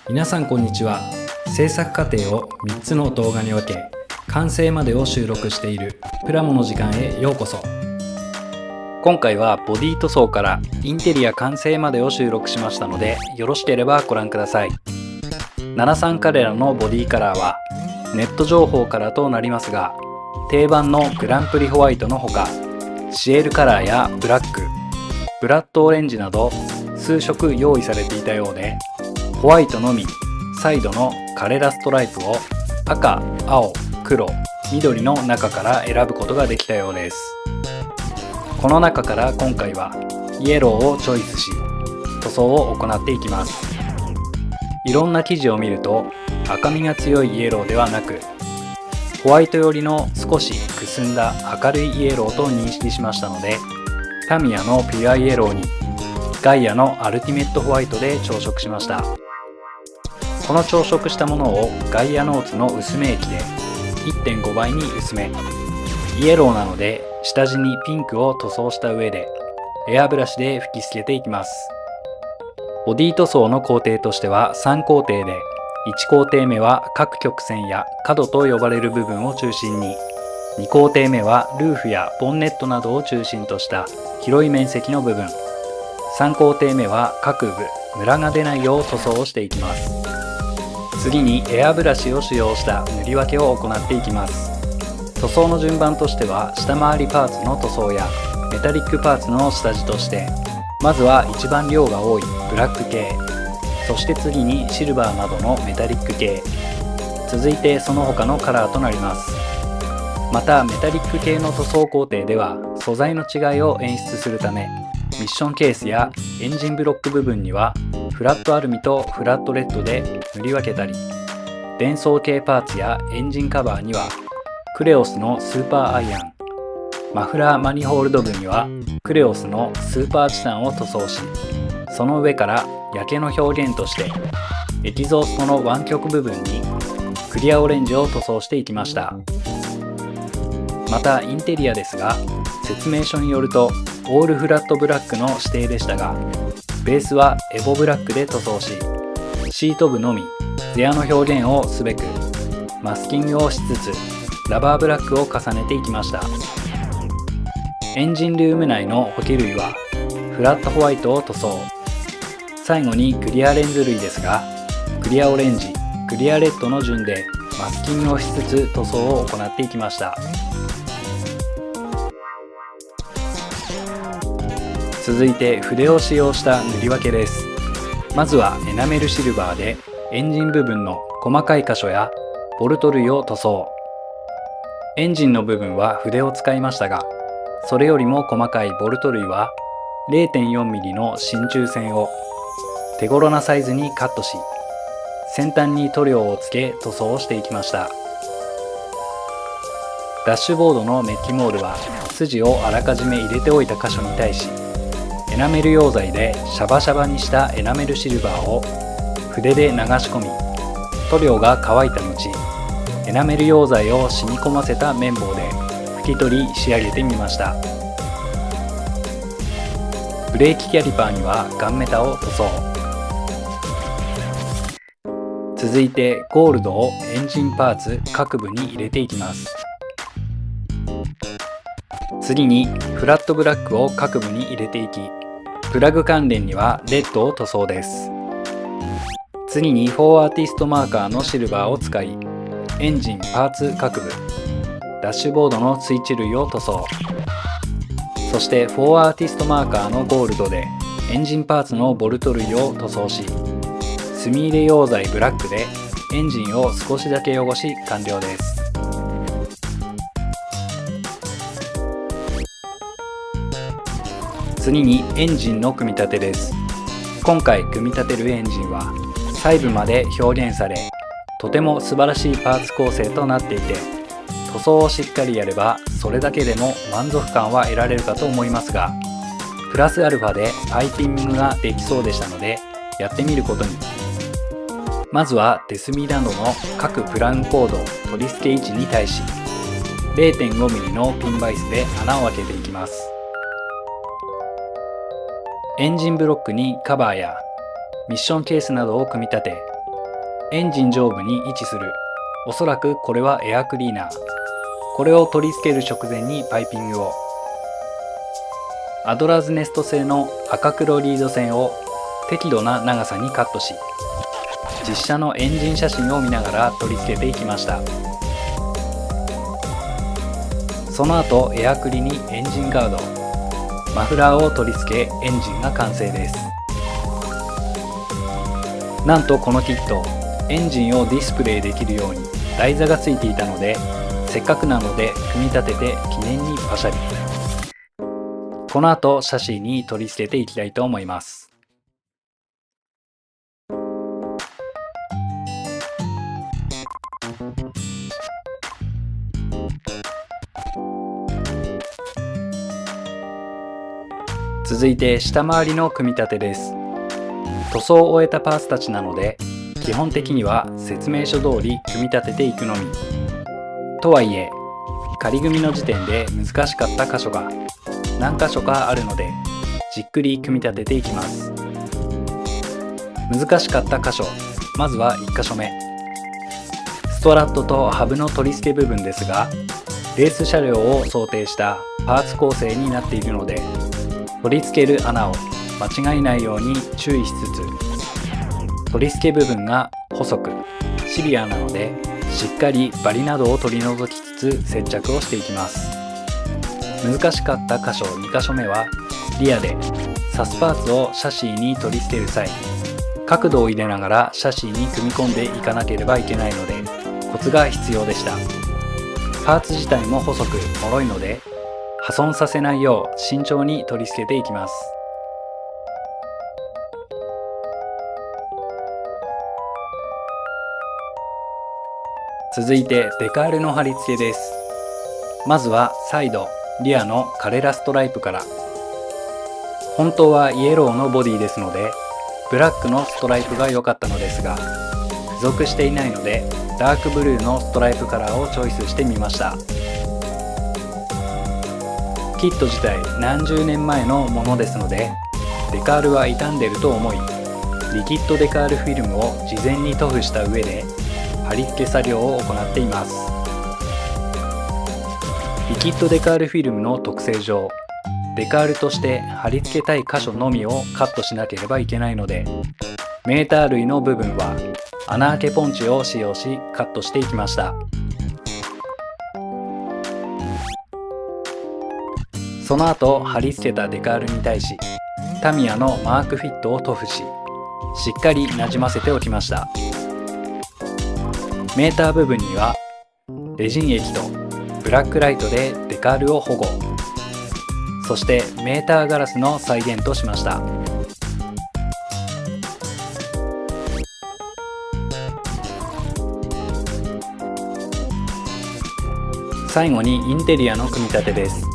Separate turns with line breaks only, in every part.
皆さんこんにちは。制作過程を3つの動画に分け、完成までを収録しているプラモの時間へようこそ。今回はボディ塗装からインテリア完成までを収録しましたので、よろしければご覧ください。73カレラのボディカラーはネット情報からとなりますが、定番のグランプリホワイトのほか、シエルカラーやブラック、ブラッドオレンジなど数色用意されていたようで、ホワイトのみサイドのカレラストライプを赤、青、黒、緑の中から選ぶことができたようです。この中から今回はイエローをチョイスし、塗装を行っていきます。いろんな記事を見ると赤みが強いイエローではなく、ホワイト寄りの少しくすんだ明るいイエローと認識しましたので、タミヤのピュアイエローにガイアのアルティメットホワイトで調色しました。この調色したものをガイアノーツの薄め液で 1.5 倍に薄め、イエローなので下地にピンクを塗装した上でエアブラシで吹きつけていきます。ボディ塗装の工程としては3工程で、1工程目は各曲線や角と呼ばれる部分を中心に、2工程目はルーフやボンネットなどを中心とした広い面積の部分、3工程目は各部ムラが出ないよう塗装をしていきます。次にエアブラシを使用した塗り分けを行っていきます。塗装の順番としては、下回りパーツの塗装やメタリックパーツの下地として、まずは一番量が多いブラック系、そして次にシルバーなどのメタリック系、続いてその他のカラーとなります。またメタリック系の塗装工程では素材の違いを演出するため、ミッションケースやエンジンブロック部分にはフラットアルミとフラットレッドで塗り分けたり、電装系パーツやエンジンカバーにはクレオスのスーパーアイアン、マフラーマニホールド部にはクレオスのスーパーチタンを塗装し、その上から焼けの表現としてエキゾーストの湾曲部分にクリアオレンジを塗装していきました。またインテリアですが、説明書によるとオールフラットブラックの指定でしたが、ベースはエボブラックで塗装し、シート部のみ艶の表現をすべくマスキングをしつつラバーブラックを重ねていきました。エンジンルーム内の補給類はフラットホワイトを塗装、最後にクリアレンズ類ですが、クリアオレンジ、クリアレッドの順でマスキングをしつつ塗装を行っていきました。続いて筆を使用した塗り分けです。まずはエナメルシルバーでエンジン部分の細かい箇所やボルト類を塗装。エンジンの部分は筆を使いましたが、それよりも細かいボルト類は 0.4mm の真鍮線を手頃なサイズにカットし、先端に塗料をつけ塗装をしていきました。ダッシュボードのメッキモールは筋をあらかじめ入れておいた箇所に対し、エナメル溶剤でシャバシャバにしたエナメルシルバーを筆で流し込み、塗料が乾いた後、エナメル溶剤を染み込ませた綿棒で拭き取り仕上げてみました。ブレーキキャリパーにはガンメタを塗装。続いてゴールドをエンジンパーツ各部に入れていきます。次にフラットブラックを各部に入れていき、プラグ関連にはレッドを塗装です。次にフォーアーティストマーカーのシルバーを使い、エンジンパーツ各部、ダッシュボードのスイッチ類を塗装。そしてフォーアーティストマーカーのゴールドでエンジンパーツのボルト類を塗装し、墨入れ溶剤ブラックでエンジンを少しだけ汚し完了です。次にエンジンの組み立てです。今回組み立てるエンジンは細部まで表現され、とても素晴らしいパーツ構成となっていて、塗装をしっかりやればそれだけでも満足感は得られるかと思いますが、プラスアルファでパイピングができそうでしたのでやってみることに。まずはデスミランドの各プラグコード取り付け位置に対し 0.5mm のピンバイスで穴を開けていきます。エンジンブロックにカバーやミッションケースなどを組み立て、エンジン上部に位置する。おそらくこれはエアクリーナー。これを取り付ける直前にパイピングを。アドラーズネスト製の赤黒リード線を適度な長さにカットし、実車のエンジン写真を見ながら取り付けていきました。その後エアクリにエンジンガード、マフラーを取り付けエンジンが完成です。なんとこのキット、エンジンをディスプレイできるように台座がついていたので、せっかくなので組み立てて記念にパシャリ。この後シャシーに取り付けていきたいと思います。続いて下回りの組み立てです。塗装を終えたパーツたちなので、基本的には説明書通り組み立てていくのみ。とはいえ、仮組みの時点で難しかった箇所が何箇所かあるので、じっくり組み立てていきます。難しかった箇所、まずは1箇所目。ストラットとハブの取り付け部分ですが、レース車両を想定したパーツ構成になっているので、取り付ける穴を間違えないように注意しつつ、取り付け部分が細くシビアなので、しっかりバリなどを取り除きつつ接着をしていきます。難しかった箇所2箇所目は、リアでサスパーツをシャシーに取り付ける際、角度を入れながらシャシーに組み込んでいかなければいけないので、コツが必要でした。パーツ自体も細く脆いので、破損させないよう慎重に取り付けていきます。続いてデカールの貼り付けです。まずはサイド、リアのカレラストライプから。本当はイエローのボディですので、ブラックのストライプが良かったのですが、付属していないのでダークブルーのストライプカラーをチョイスしてみました。キット自体何十年前のものですので、デカールは傷んでいると思い、リキッドデカールフィルムを事前に塗布した上で貼り付け作業を行っています。リキッドデカールフィルムの特性上、デカールとして貼り付けたい箇所のみをカットしなければいけないので、メーター類の部分は穴開けポンチを使用しカットしていきました。その後貼り付けたデカールに対し、タミヤのマークフィットを塗布し、しっかりなじませておきました。メーター部分にはレジン液とブラックライトでデカールを保護、そしてメーターガラスの再現としました。最後にインテリアの組み立てです。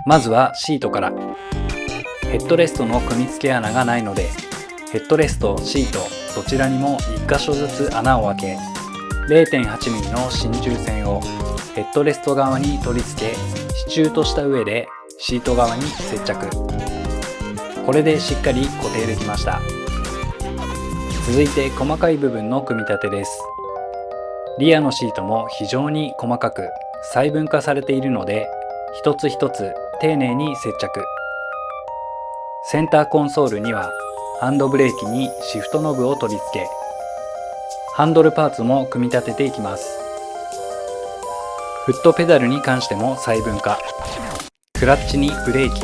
まずはシートから。ヘッドレストの組み付け穴がないので、ヘッドレスト、シートどちらにも1箇所ずつ穴を開け、0.8mm の真鍮線をヘッドレスト側に取り付け、支柱とした上でシート側に接着。これでしっかり固定できました。続いて細かい部分の組み立てです。リアのシートも非常に細かく細分化されているので、一つ一つ丁寧に接着。センターコンソールにはハンドブレーキにシフトノブを取り付け、ハンドルパーツも組み立てていきます。フットペダルに関しても細分化。クラッチにブレーキ、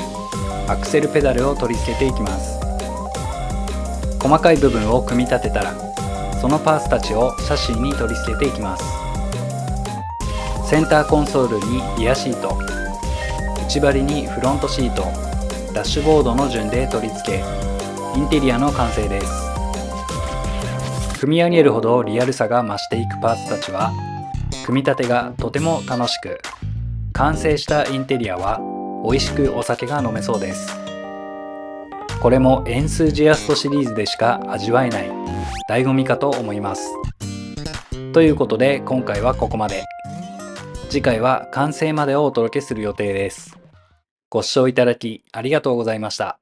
アクセルペダルを取り付けていきます。細かい部分を組み立てたら、そのパーツたちをシャシーに取り付けていきます。センターコンソールにリアシート、内張りにフロントシート、ダッシュボードの順で取り付け、インテリアの完成です。組み上げるほどリアルさが増していくパーツたちは、組み立てがとても楽しく、完成したインテリアは美味しくお酒が飲めそうです。これもエンスジアストシリーズでしか味わえない醍醐味かと思います。ということで今回はここまで。次回は完成までをお届けする予定です。ご視聴いただきありがとうございました。